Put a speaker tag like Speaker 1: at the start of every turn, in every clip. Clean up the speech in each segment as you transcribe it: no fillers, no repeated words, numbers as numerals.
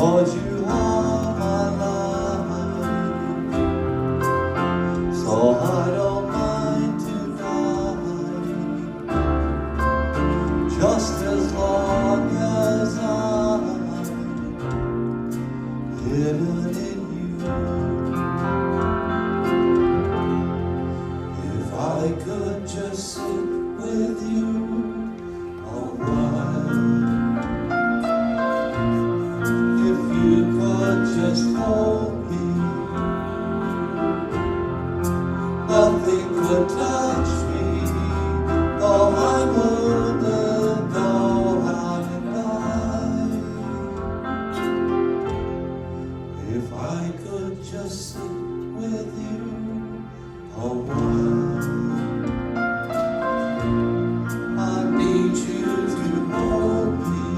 Speaker 1: Lord, you are my life, so I don't mind to die, just as long as I'm hidden in you. If I could just sit with you a while, if you could just hold me, nothing could touch me, though I'm wounded, though I'm alive. If I could just sit with you a while, I need you to hold me,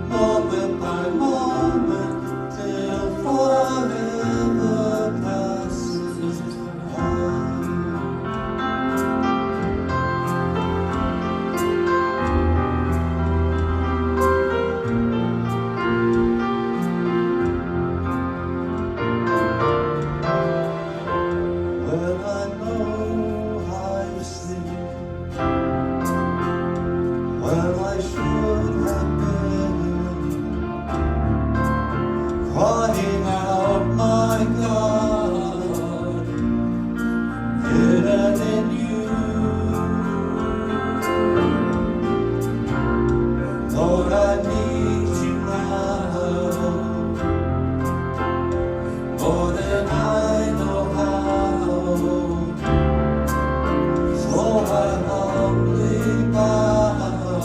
Speaker 1: moment by moment, till forever passes by. When I know I've sinned, when I should have been crying out, my God, hidden in you. Lord, I need you now, more than I know how. So I humbly bow,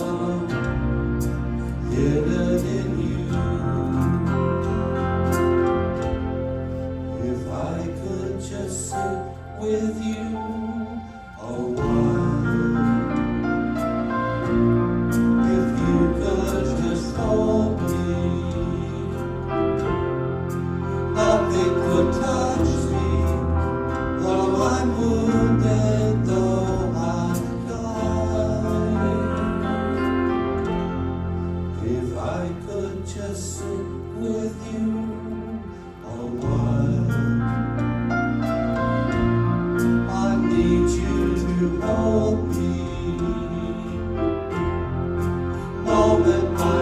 Speaker 1: hidden in you. If I could just sit with you a while, if you could just hold me, nothing could touch me, though I'm wounded, though I'm dying. If I could just sit with you a while, I need you to hold me, moment by